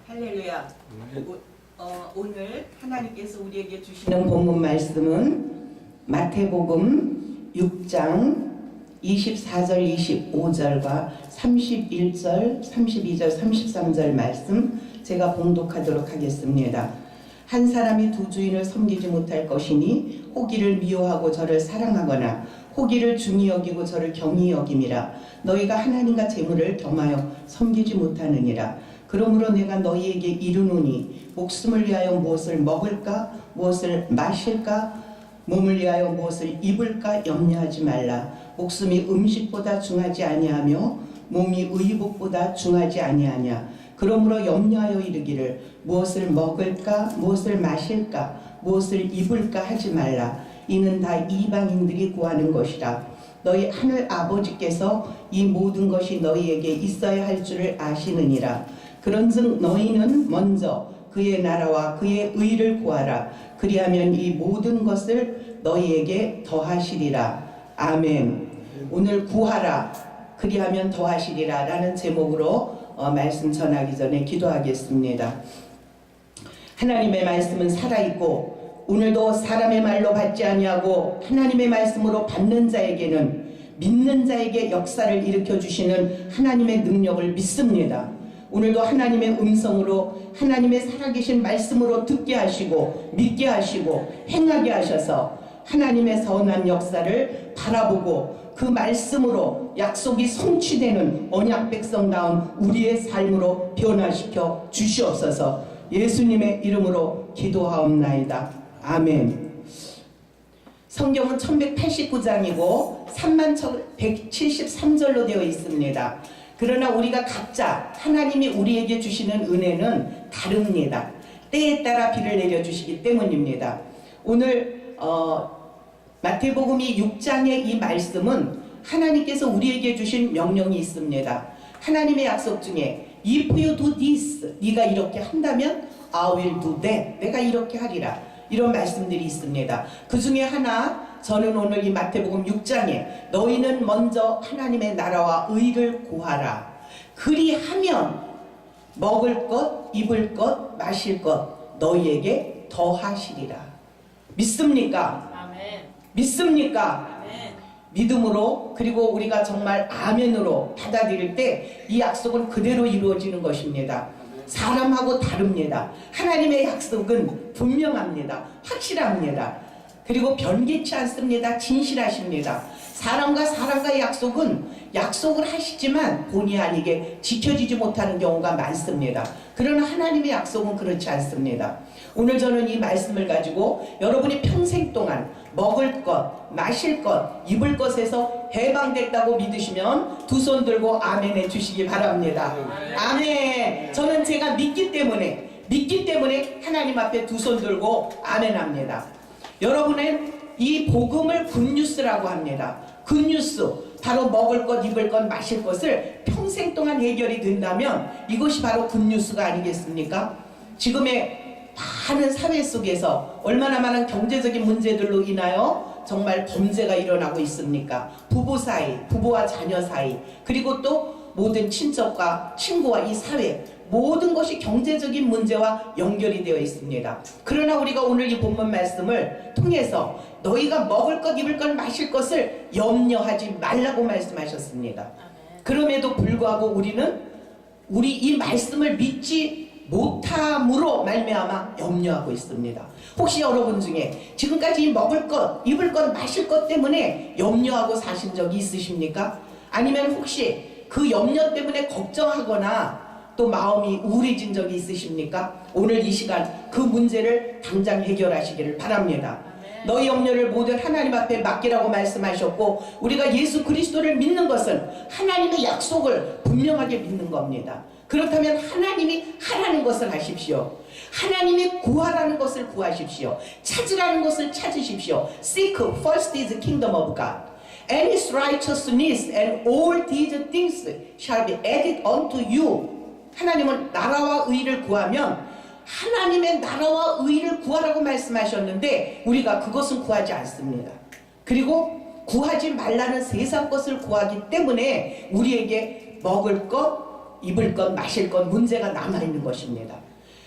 할렐루야. 오늘 하나님께서 우리에게 주시는 본문 말씀은 마태복음 6장 24절 25절과 31절 32절 33절 말씀 제가 봉독하도록 하겠습니다. 한 사람이 두 주인을 섬기지 못할 것이니 호기를 미워하고 저를 사랑하거나 호기를 중히 여기고 저를 경히 여김이라. 너희가 하나님과 재물을 겸하여 섬기지 못하느니라. 그러므로 내가 너희에게 이르노니 목숨을 위하여 무엇을 먹을까 무엇을 마실까 몸을 위하여 무엇을 입을까 염려하지 말라. 목숨이 음식보다 중하지 아니하며 몸이 의복보다 중하지 아니하냐. 그러므로 염려하여 이르기를 무엇을 먹을까 무엇을 마실까 무엇을 입을까 하지 말라. 이는 다 이방인들이 구하는 것이라. 너희 하늘 아버지께서 이 모든 것이 너희에게 있어야 할 줄을 아시느니라. 그런즉 너희는 먼저 그의 나라와 그의 의를 구하라. 그리하면 이 모든 것을 너희에게 더하시리라. 아멘. 오늘 구하라 그리하면 더하시리라 라는 제목으로 말씀 전하기 전에 기도하겠습니다. 하나님의 말씀은 살아있고 오늘도 사람의 말로 받지 아니하고 하나님의 말씀으로 받는 자에게는 믿는 자에게 역사를 일으켜 주시는 하나님의 능력을 믿습니다. 오늘도 하나님의 음성으로 하나님의 살아계신 말씀으로 듣게 하시고 믿게 하시고 행하게 하셔서 하나님의 선한 역사를 바라보고 그 말씀으로 약속이 성취되는 언약 백성다운 우리의 삶으로 변화시켜 주시옵소서. 예수님의 이름으로 기도하옵나이다. 아멘. 성경은 1189장이고 3173절로 되어 있습니다. 그러나 우리가 각자 하나님이 우리에게 주시는 은혜는 다릅니다. 때에 따라 비를 내려주시기 때문입니다. 오늘 마태복음이 6장의 이 말씀은 하나님께서 우리에게 주신 명령이 있습니다. 하나님의 약속 중에 If you do this, 네가 이렇게 한다면 I will do that, 내가 이렇게 하리라. 이런 말씀들이 있습니다. 그 중에 하나 저는 오늘 이 마태복음 6장에 너희는 먼저 하나님의 나라와 의를 구하라. 그리하면 먹을 것, 입을 것, 마실 것 너희에게 더하시리라. 믿습니까? 아멘. 믿습니까? 아멘. 믿음으로 그리고 우리가 정말 아멘으로 받아들일 때 이 약속은 그대로 이루어지는 것입니다. 사람하고 다릅니다. 하나님의 약속은 분명합니다. 확실합니다. 그리고 변개치 않습니다. 진실하십니다. 사람과 사람과의 약속은 약속을 하시지만 본의 아니게 지켜지지 못하는 경우가 많습니다. 그러나 하나님의 약속은 그렇지 않습니다. 오늘 저는 이 말씀을 가지고 여러분이 평생 동안 먹을 것, 마실 것, 입을 것에서 해방됐다고 믿으시면 두 손 들고 아멘 해주시기 바랍니다. 아멘. 저는 제가 믿기 때문에 하나님 앞에 두 손 들고 아멘 합니다. 여러분은 이 복음을 굿뉴스라고 합니다. 굿뉴스, 바로 먹을 것, 입을 것, 마실 것을 평생 동안 해결이 된다면 이것이 바로 굿뉴스가 아니겠습니까? 지금의 많은 사회 속에서 얼마나 많은 경제적인 문제들로 인하여 정말 범죄가 일어나고 있습니까? 부부 사이, 부부와 자녀 사이, 그리고 또 모든 친척과 친구와 이 사회, 모든 것이 경제적인 문제와 연결이 되어 있습니다. 그러나 우리가 오늘 이 본문 말씀을 통해서 너희가 먹을 것, 입을 것, 마실 것을 염려하지 말라고 말씀하셨습니다. 그럼에도 불구하고 우리는 이 말씀을 믿지 못함으로 말미암아 염려하고 있습니다. 혹시 여러분 중에 지금까지 먹을 것, 입을 것, 마실 것 때문에 염려하고 사신 적이 있으십니까? 아니면 혹시 그 염려 때문에 걱정하거나 또 마음이 우울해진 적이 있으십니까? 오늘 이 시간 그 문제를 당장 해결하시기를 바랍니다. 너희 염려를 모두 하나님 앞에 맡기라고 말씀하셨고 우리가 예수 그리스도를 믿는 것은 하나님의 약속을 분명하게 믿는 겁니다. 그렇다면 하나님이 하라는 것을 하십시오. 하나님이 구하라는 것을 구하십시오. 찾으라는 것을 찾으십시오. Seek first is the kingdom of God and his righteousness and all these things shall be added unto you. 하나님은 나라와 의를 구하면 하나님의 나라와 의를 구하라고 말씀하셨는데 우리가 그것은 구하지 않습니다. 그리고 구하지 말라는 세상 것을 구하기 때문에 우리에게 먹을 것, 입을 것, 마실 것 문제가 남아있는 것입니다.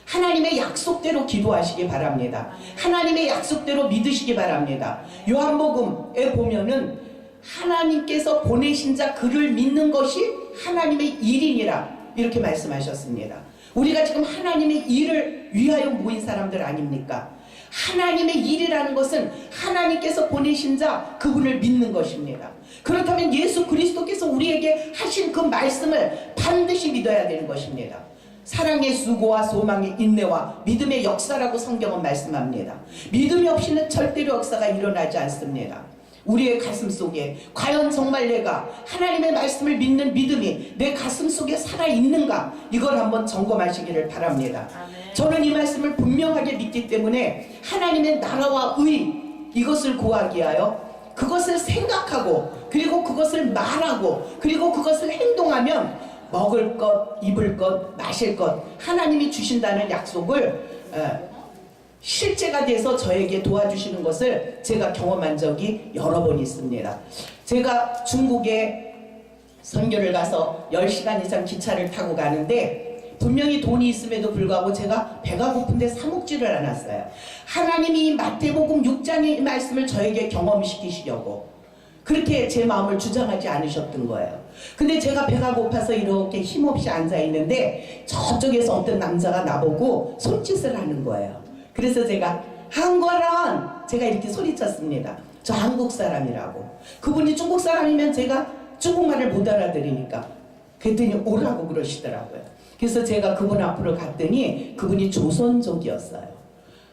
하나님의 약속대로 기도하시기 바랍니다. 하나님의 약속대로 믿으시기 바랍니다. 요한복음에 보면은 하나님께서 보내신 자 그를 믿는 것이 하나님의 일이니라 이렇게 말씀하셨습니다. 우리가 지금 하나님의 일을 위하여 모인 사람들 아닙니까? 하나님의 일이라는 것은 하나님께서 보내신 자 그분을 믿는 것입니다. 그렇다면 예수 그리스도께서 우리에게 하신 그 말씀을 반드시 믿어야 되는 것입니다. 사랑의 수고와 소망의 인내와 믿음의 역사라고 성경은 말씀합니다. 믿음이 없이는 절대로 역사가 일어나지 않습니다. 우리의 가슴 속에 과연 정말 내가 하나님의 말씀을 믿는 믿음이 내 가슴 속에 살아있는가, 이걸 한번 점검하시기를 바랍니다. 아멘. 저는 이 말씀을 분명하게 믿기 때문에 하나님의 나라와 의, 이것을 구하기 위하여 그것을 생각하고 그리고 그것을 말하고 그리고 그것을 행동하면 먹을 것, 입을 것, 마실 것 하나님이 주신다는 약속을 실제가 돼서 저에게 도와주시는 것을 제가 경험한 적이 여러 번 있습니다. 제가 중국에 선교를 가서 10시간 이상 기차를 타고 가는데 분명히 돈이 있음에도 불구하고 제가 배가 고픈데 사 먹지를 않았어요. 하나님이 마태복음 6장의 말씀을 저에게 경험시키시려고 그렇게 제 마음을 주장하지 않으셨던 거예요. 근데 제가 배가 고파서 이렇게 힘없이 앉아있는데 저쪽에서 어떤 남자가 나보고 손짓을 하는 거예요. 그래서 제가 한국어란 제가 이렇게 소리쳤습니다. 저 한국 사람이라고. 그분이 중국 사람이면 제가 중국말을 못 알아들으니까 그랬더니 오라고 그러시더라고요. 그래서 제가 그분 앞으로 갔더니 그분이 조선족이었어요.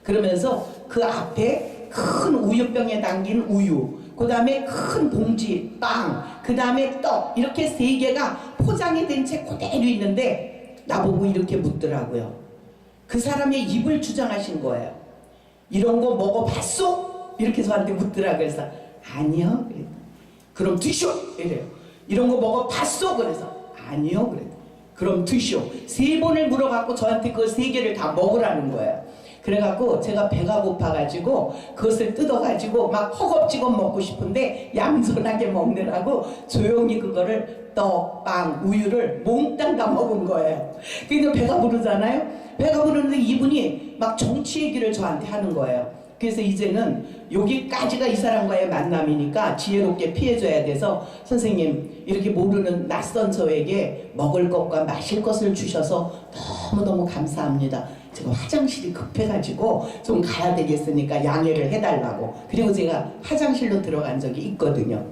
그러면서 그 앞에 큰 우유병에 담긴 우유, 그 다음에 큰 봉지 빵, 그 다음에 떡, 이렇게 3개가 포장이 된 채 그대로 있는데 나보고 이렇게 묻더라고요. 그 사람의 입을 주장하신 거예요. 이런 거 먹어봤어? 이렇게 저한테 묻더라고요. 그래서 아니요. 그래요. 그럼 드쇼. 이래요. 이런 거 먹어봤어? 그래서 아니요. 그래요. 그럼 드쇼. 3번을 물어갖고 저한테 그 3개를 다 먹으라는 거예요. 그래갖고 제가 배가 고파가지고 그것을 뜯어가지고 막 허겁지겁 먹고 싶은데 얌전하게 먹느라고 조용히 그거를 떡, 빵, 우유를 몽땅 다 먹은 거예요. 근데 배가 부르잖아요. 배가 부르는데 이분이 막 정치 얘기를 저한테 하는 거예요. 그래서 이제는 여기까지가 이 사람과의 만남이니까 지혜롭게 피해줘야 돼서 선생님 이렇게 모르는 낯선 저에게 먹을 것과 마실 것을 주셔서 너무너무 감사합니다. 제가 화장실이 급해가지고 좀 가야 되겠으니까 양해를 해달라고. 그리고 제가 화장실로 들어간 적이 있거든요.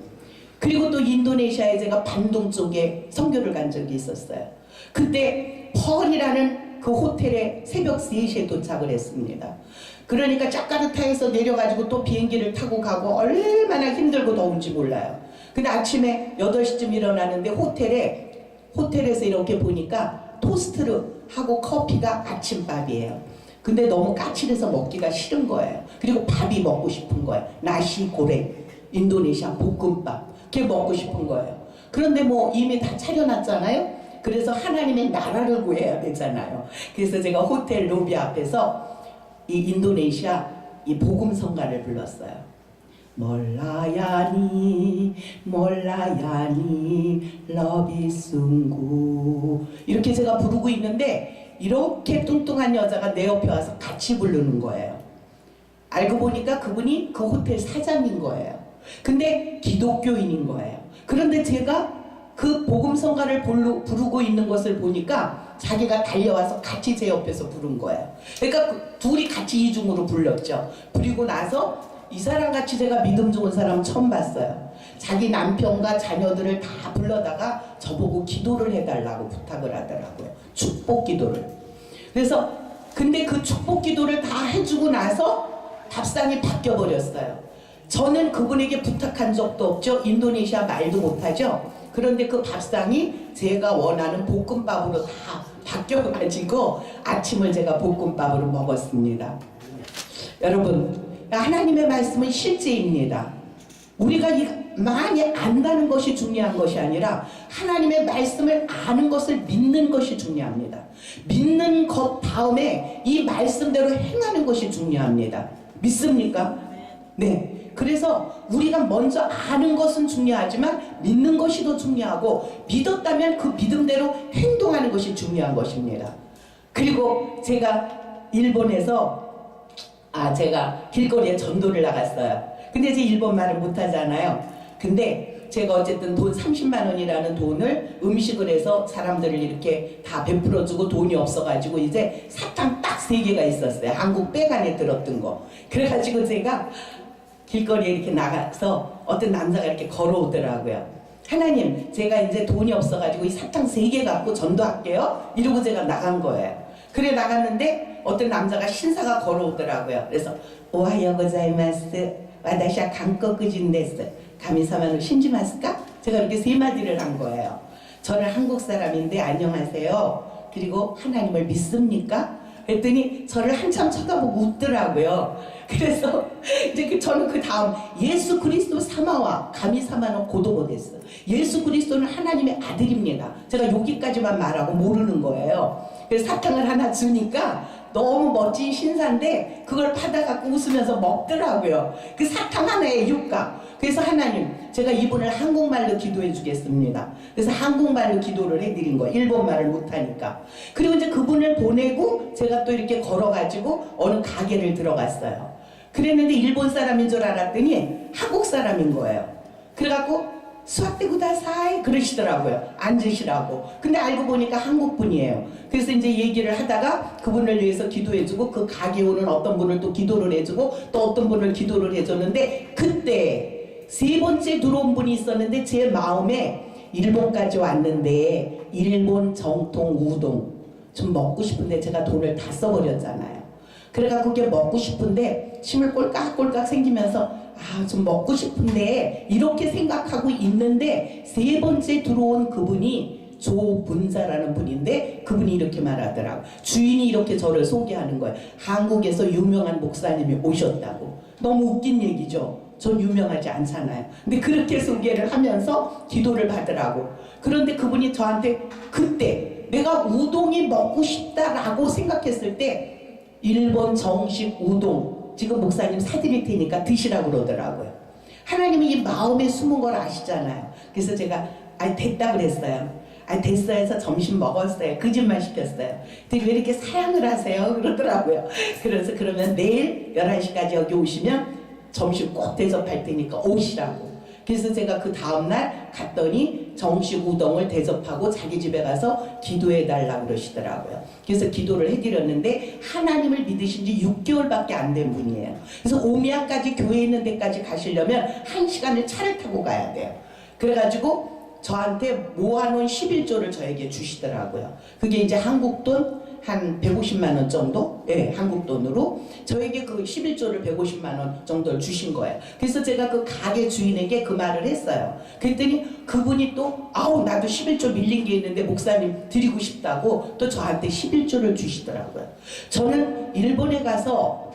그리고 또 인도네시아에 제가 반동 쪽에 선교를 간 적이 있었어요. 그때 펄이라는 그 호텔에 새벽 3시에 도착을 했습니다. 그러니까 자카르타에서 내려가지고 또 비행기를 타고 가고 얼마나 힘들고 더운지 몰라요. 근데 아침에 8시쯤 일어나는데 호텔에서 이렇게 보니까 토스트를 하고 커피가 아침밥이에요. 근데 너무 까칠해서 먹기가 싫은 거예요. 그리고 밥이 먹고 싶은 거예요. 나시 고랭, 인도네시아 볶음밥, 그게 먹고 싶은 거예요. 그런데 뭐 이미 다 차려놨잖아요. 그래서 하나님의 나라를 구해야 되잖아요. 그래서 제가 호텔 로비 앞에서 이 인도네시아 이 복음성가를 불렀어요. 몰라야니 러비 숭구, 이렇게 제가 부르고 있는데 이렇게 뚱뚱한 여자가 내 옆에 와서 같이 부르는 거예요. 알고 보니까 그분이 그 호텔 사장인 거예요. 근데 기독교인인 거예요. 그런데 제가 그 복음성가를 부르고 있는 것을 보니까 자기가 달려와서 같이 제 옆에서 부른 거예요. 그러니까 둘이 같이 이중으로 불렀죠. 그리고 나서 이 사람 같이 제가 믿음 좋은 사람 처음 봤어요. 자기 남편과 자녀들을 다 불러다가 저보고 기도를 해달라고 부탁을 하더라고요. 축복 기도를. 그래서 근데 그 축복 기도를 다 해주고 나서 밥상이 바뀌어 버렸어요. 저는 그분에게 부탁한 적도 없죠. 인도네시아 말도 못하죠. 그런데 그 밥상이 제가 원하는 볶음밥으로 다 바뀌어가지고 아침을 제가 볶음밥으로 먹었습니다. 여러분, 하나님의 말씀은 실제입니다. 우리가 많이 안다는 것이 중요한 것이 아니라 하나님의 말씀을 아는 것을 믿는 것이 중요합니다. 믿는 것 다음에 이 말씀대로 행하는 것이 중요합니다. 믿습니까? 네. 그래서 우리가 먼저 아는 것은 중요하지만 믿는 것이 더 중요하고, 믿었다면 그 믿음대로 행동하는 것이 중요한 것입니다. 그리고 제가 일본에서 제가 길거리에 전도를 나갔어요. 근데 제 일본 말을 못하잖아요. 근데 제가 어쨌든 돈 30만 원이라는 돈을 음식을 해서 사람들을 이렇게 다 베풀어주고, 돈이 없어가지고 이제 사탕 딱 3개가 있었어요. 한국 백 안에 들었던 거. 그래가지고 제가 길거리에 이렇게 나가서 어떤 남자가 이렇게 걸어오더라고요. 하나님, 제가 이제 돈이 없어가지고 이 사탕 3개 갖고 전도할게요. 이러고 제가 나간 거예요. 그래 나갔는데 어떤 남자가 신사가 걸어오더라고요. 그래서 오하요 고자이마스 와다시아 한국인 데스 가미사마노 신지마스까? 제가 이렇게 3마디를 한 거예요. 저는 한국 사람인데 안녕하세요. 그리고 하나님을 믿습니까? 그랬더니 저를 한참 쳐다보고 웃더라고요. 그래서 이제 저는 그 다음 예수 그리스도 사마와 가미사마노 고도고 됐어. 예수 그리스도는 하나님의 아들입니다. 제가 여기까지만 말하고 모르는 거예요. 그래서 사탕을 하나 주니까 너무 멋진 신사인데 그걸 받아갖고 웃으면서 먹더라고요. 그 사탕 하나에 육각. 그래서 하나님, 제가 이분을 한국말로 기도해 주겠습니다. 그래서 한국말로 기도를 해드린 거예요. 일본말을 못하니까. 그리고 이제 그분을 보내고 제가 또 이렇게 걸어가지고 어느 가게를 들어갔어요. 그랬는데 일본 사람인 줄 알았더니 한국 사람인 거예요. 그래갖고 수학대구다사이 그러시더라고요. 앉으시라고. 근데 알고 보니까 한국 분이에요. 그래서 이제 얘기를 하다가 그분을 위해서 기도해주고, 그 가게 오는 어떤 분을 또 기도를 해주고, 또 어떤 분을 기도를 해줬는데, 그때 3번째 들어온 분이 있었는데 제 마음에 일본까지 왔는데 일본 정통 우동 좀 먹고 싶은데, 제가 돈을 다 써버렸잖아요. 그래갖고 그게 먹고 싶은데 침을 꼴깍꼴깍 생기면서 좀 먹고 싶은데 이렇게 생각하고 있는데, 3번째 들어온 그분이 조분자라는 분인데 그분이 이렇게 말하더라고. 주인이 이렇게 저를 소개하는 거예요. 한국에서 유명한 목사님이 오셨다고. 너무 웃긴 얘기죠. 전 유명하지 않잖아요. 근데 그렇게 소개를 하면서 기도를 받으라고. 그런데 그분이 저한테 그때 내가 우동이 먹고 싶다라고 생각했을 때 일본 정식 우동 지금 목사님 사드릴 테니까 드시라고 그러더라고요. 하나님이 이 마음에 숨은 걸 아시잖아요. 그래서 제가 됐다 그랬어요. 됐어 해서 점심 먹었어요. 거짓말 시켰어요. 근데 왜 이렇게 사양을 하세요? 그러더라고요. 그래서 그러면 내일 11시까지 여기 오시면 점심 꼭 대접할 테니까 오시라고. 그래서 제가 그 다음날 갔더니 정식 우동을 대접하고 자기 집에 가서 기도해 달라고 그러시더라고요. 그래서 기도를 해드렸는데 하나님을 믿으신 지 6개월밖에 안 된 분이에요. 그래서 오미야까지 교회 있는 데까지 가시려면 1시간을 차를 타고 가야 돼요. 그래가지고 저한테 모아놓은 11조를 저에게 주시더라고요. 그게 이제 한국 돈 한 150만 원 정도? 예, 한국 돈으로 저에게 그 11조를 150만 원 정도를 주신 거예요. 그래서 제가 그 가게 주인에게 그 말을 했어요. 그랬더니 그분이 또 나도 11조 밀린 게 있는데 목사님 드리고 싶다고 또 저한테 11조를 주시더라고요. 저는 일본에 가서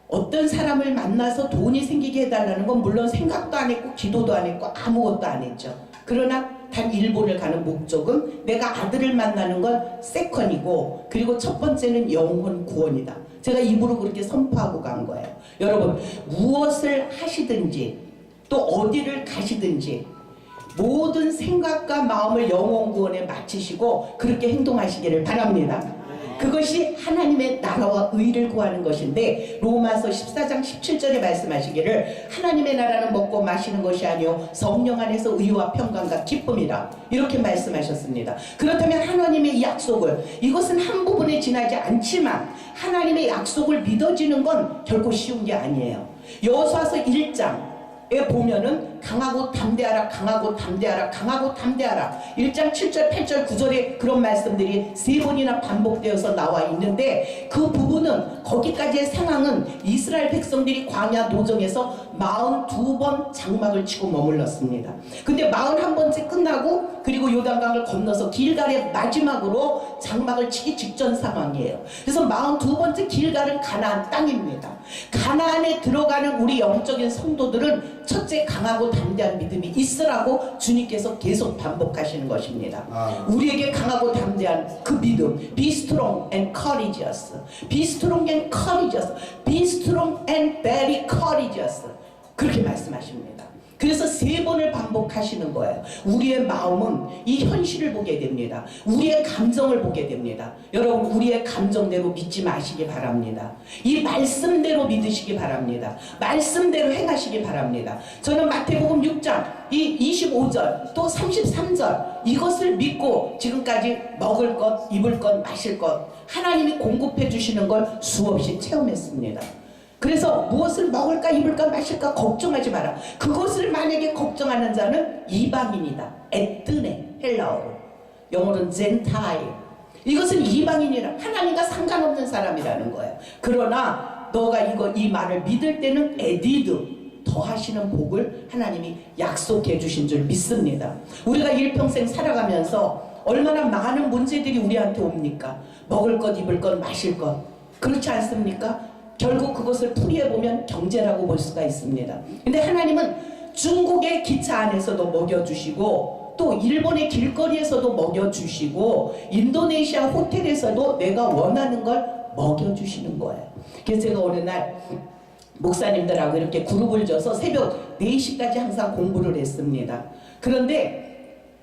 어떤 사람을 만나서 돈이 생기게 해달라는 건 물론 생각도 안 했고 기도도 안 했고 아무것도 안 했죠. 그러나 단 일본을 가는 목적은 내가 아들을 만나는 건 세컨이고, 그리고 첫 번째는 영혼 구원이다. 제가 입으로 그렇게 선포하고 간 거예요. 여러분, 무엇을 하시든지 또 어디를 가시든지 모든 생각과 마음을 영혼 구원에 맞추시고 그렇게 행동하시기를 바랍니다. 그것이 하나님의 나라와 의를 구하는 것인데, 로마서 14장 17절에 말씀하시기를 하나님의 나라는 먹고 마시는 것이 아니요 성령 안에서 의와 평강과 기쁨이라, 이렇게 말씀하셨습니다. 그렇다면 하나님의 이 약속을, 이것은 한 부분에 지나지 않지만 하나님의 약속을 믿어지는 건 결코 쉬운 게 아니에요. 여호수아서 1장에 보면은 강하고 담대하라, 강하고 담대하라, 강하고 담대하라. 1장 7절, 8절, 9절에 그런 말씀들이 3번이나 반복되어서 나와 있는데, 그 부분은 거기까지의 상황은 이스라엘 백성들이 광야 노정에서 42번 장막을 치고 머물렀습니다. 근데 41번째 끝나고 그리고 요단강을 건너서 길갈의 마지막으로 장막을 치기 직전 상황이에요. 그래서 42번째 길갈은 가나안 땅입니다. 가나안에 들어가는 우리 영적인 성도들은 첫째 강하고 담대한 믿음이 있으라고 주님께서 계속 반복하시는 것입니다. 우리에게 강하고 담대한 그 믿음, be strong and courageous, be strong and courageous, be strong and very courageous. 그렇게 말씀하십니다. 그래서 3번을 반복하시는 거예요. 우리의 마음은 이 현실을 보게 됩니다. 우리의 감정을 보게 됩니다. 여러분, 우리의 감정대로 믿지 마시기 바랍니다. 이 말씀대로 믿으시기 바랍니다. 말씀대로 행하시기 바랍니다. 저는 마태복음 6장 이 25절 또 33절 이것을 믿고 지금까지 먹을 것, 입을 것, 마실 것 하나님이 공급해 주시는 걸 수없이 체험했습니다. 그래서 무엇을 먹을까 입을까 마실까 걱정하지 마라. 그것을 만약에 걱정하는 자는 이방인이다. 에뜨네, 헬라어로. 영어로는 젠타일. 이것은 이방인이라 하나님과 상관없는 사람이라는 거예요. 그러나 너가 이 말을 믿을 때는 에디드, 더하시는 복을 하나님이 약속해 주신 줄 믿습니다. 우리가 일평생 살아가면서 얼마나 많은 문제들이 우리한테 옵니까? 먹을 것, 입을 것, 마실 것. 그렇지 않습니까? 결국 그것을 풀이해보면 경제라고 볼 수가 있습니다. 근데 하나님은 중국의 기차 안에서도 먹여주시고 또 일본의 길거리에서도 먹여주시고 인도네시아 호텔에서도 내가 원하는 걸 먹여주시는 거예요. 그래서 제가 어느 날 목사님들하고 이렇게 그룹을 져서 새벽 4시까지 항상 공부를 했습니다. 그런데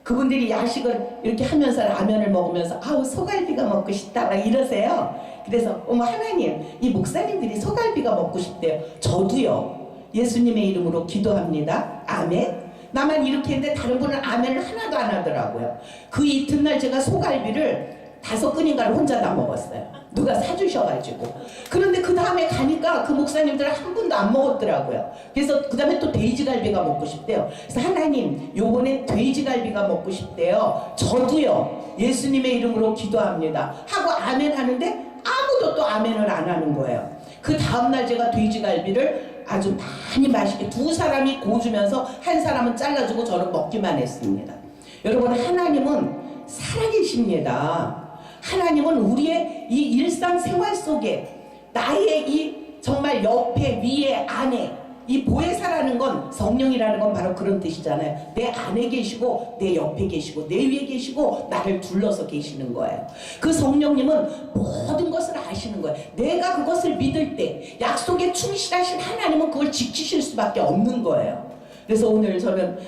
그분들이 야식을 이렇게 하면서 라면을 먹으면서 아우 소갈비가 먹고 싶다 막 이러세요. 그래서 어머 하나님, 이 목사님들이 소갈비가 먹고 싶대요. 저도요. 예수님의 이름으로 기도합니다. 아멘. 나만 이렇게 했는데 다른 분은 아멘을 하나도 안 하더라고요. 그 이튿날 제가 소갈비를 5근인가를 혼자 다 먹었어요. 누가 사주셔가지고. 그런데 그 다음에 가니까 그 목사님들은 한 분도 안 먹었더라고요. 그래서 그 다음에 또 돼지갈비가 먹고 싶대요. 그래서 하나님, 요번에 돼지갈비가 먹고 싶대요. 저도요. 예수님의 이름으로 기도합니다. 하고 아멘 하는데 아무도 또 아멘을 안 하는 거예요. 그 다음날 제가 돼지갈비를 아주 많이 맛있게 2사람이 구워주면서 한 사람은 잘라주고 저는 먹기만 했습니다. 여러분, 하나님은 살아계십니다. 하나님은 우리의 이 일상생활 속에 나의 이 정말 옆에 위에 안에 이 보혜사라는 건 성령이라는 건 바로 그런 뜻이잖아요. 내 안에 계시고 내 옆에 계시고 내 위에 계시고 나를 둘러서 계시는 거예요. 그 성령님은 모든 것을 아시는 거예요. 내가 그것을 믿을 때 약속에 충실하신 하나님은 그걸 지키실 수밖에 없는 거예요. 그래서 오늘 저는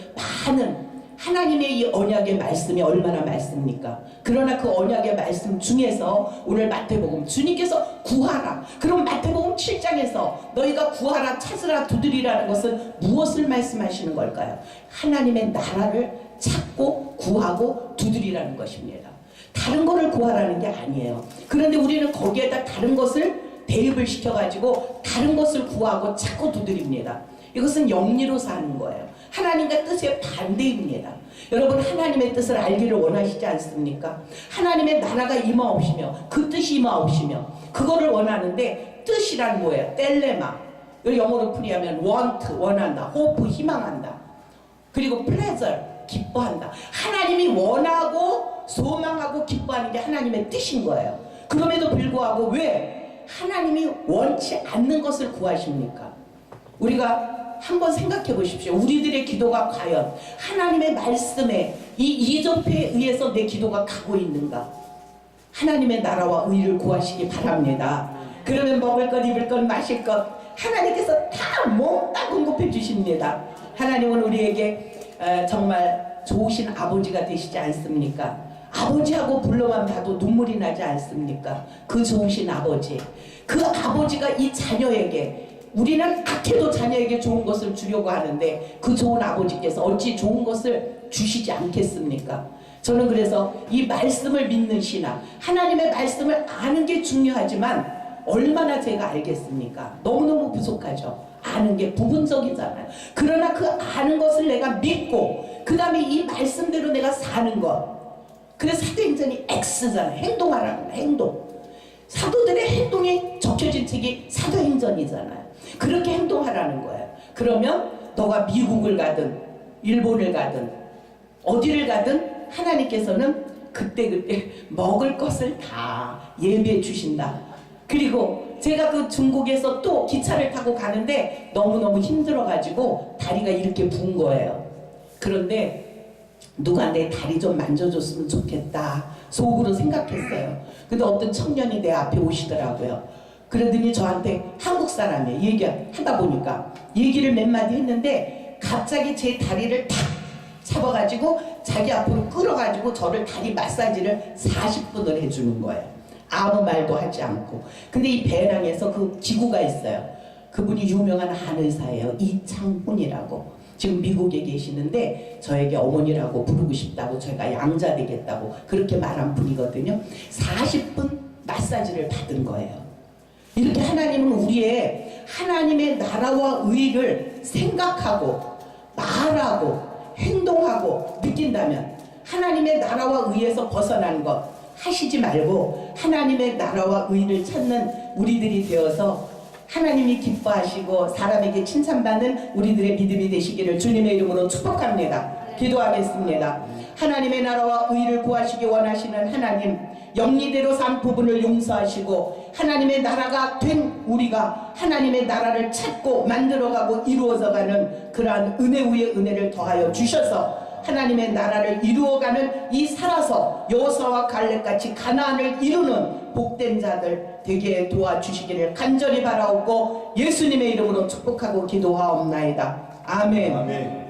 많은 하나님의 이 언약의 말씀이 얼마나 많습니까? 그러나 그 언약의 말씀 중에서 오늘 마태복음 주님께서 구하라. 그럼 마태복음 7장에서 너희가 구하라, 찾으라, 두드리라는 것은 무엇을 말씀하시는 걸까요? 하나님의 나라를 찾고 구하고 두드리라는 것입니다. 다른 거를 구하라는 게 아니에요. 그런데 우리는 거기에다 다른 것을 대입을 시켜가지고 다른 것을 구하고 찾고 두드립니다. 이것은 영리로 사는 거예요. 하나님과 뜻의 반대입니다. 여러분, 하나님의 뜻을 알기를 원하시지 않습니까? 하나님의 나라가 임하옵시며 그 뜻이 임하옵시며 그거를 원하는데 뜻이란 뭐예요? 텔레마. 영어로 풀이하면 want, 원한다. hope, 희망한다. 그리고 pleasure, 기뻐한다. 하나님이 원하고 소망하고 기뻐하는 게 하나님의 뜻인 거예요. 그럼에도 불구하고 왜 하나님이 원치 않는 것을 구하십니까? 우리가 한번 생각해 보십시오. 우리들의 기도가 과연 하나님의 말씀에 이 이적표에 의해서 내 기도가 가고 있는가? 하나님의 나라와 의를 구하시기 바랍니다. 그러면 먹을 것, 입을 것, 마실 것 하나님께서 다 몽땅 공급해 주십니다. 하나님은 우리에게 정말 좋으신 아버지가 되시지 않습니까? 아버지하고 불러만 봐도 눈물이 나지 않습니까? 그 좋으신 아버지, 그 아버지가 이 자녀에게, 우리는 악해도 자녀에게 좋은 것을 주려고 하는데 그 좋은 아버지께서 어찌 좋은 것을 주시지 않겠습니까? 저는 그래서 이 말씀을 믿는 신앙, 하나님의 말씀을 아는 게 중요하지만 얼마나 제가 알겠습니까? 너무너무 부족하죠. 아는 게 부분적이잖아요. 그러나 그 아는 것을 내가 믿고 그 다음에 이 말씀대로 내가 사는 것. 그래서 사도행전이 X잖아요. 행동하라는 거예요. 행동. 사도들의 행동이 적혀진 책이 사도행전이잖아요. 그렇게 행동하라는 거예요. 그러면 너가 미국을 가든 일본을 가든 어디를 가든 하나님께서는 그때그때 먹을 것을 다 예비해 주신다. 그리고 제가 그 중국에서 또 기차를 타고 가는데 너무너무 힘들어가지고 다리가 이렇게 부은 거예요. 그런데 누가 내 다리 좀 만져줬으면 좋겠다 속으로 생각했어요. 근데 어떤 청년이 내 앞에 오시더라고요. 그러더니 저한테 한국 사람이에요. 얘기하다 보니까 얘기를 몇 마디 했는데 갑자기 제 다리를 탁 잡아가지고 자기 앞으로 끌어가지고 저를 다리 마사지를 40분을 해주는 거예요. 아무 말도 하지 않고. 근데 이 배낭에서 그 기구가 있어요. 그분이 유명한 한의사예요. 이창훈이라고. 지금 미국에 계시는데 저에게 어머니라고 부르고 싶다고, 저희가 양자 되겠다고 그렇게 말한 분이거든요. 40분 마사지를 받은 거예요. 이렇게 하나님은 우리의 하나님의 나라와 의를 생각하고 말하고 행동하고 느낀다면 하나님의 나라와 의에서 벗어난 것 하시지 말고 하나님의 나라와 의를 찾는 우리들이 되어서 하나님이 기뻐하시고 사람에게 칭찬받는 우리들의 믿음이 되시기를 주님의 이름으로 축복합니다. 기도하겠습니다. 하나님의 나라와 의를 구하시기 원하시는 하나님, 영리대로 산 부분을 용서하시고 하나님의 나라가 된 우리가 하나님의 나라를 찾고 만들어가고 이루어져가는 그러한 은혜 위에 은혜를 더하여 주셔서 하나님의 나라를 이루어가는 이 살아서 여호수아와 갈렙같이 가나안을 이루는 복된 자들 되게 도와주시기를 간절히 바라옵고 예수님의 이름으로 축복하고 기도하옵나이다. 아멘. 아멘.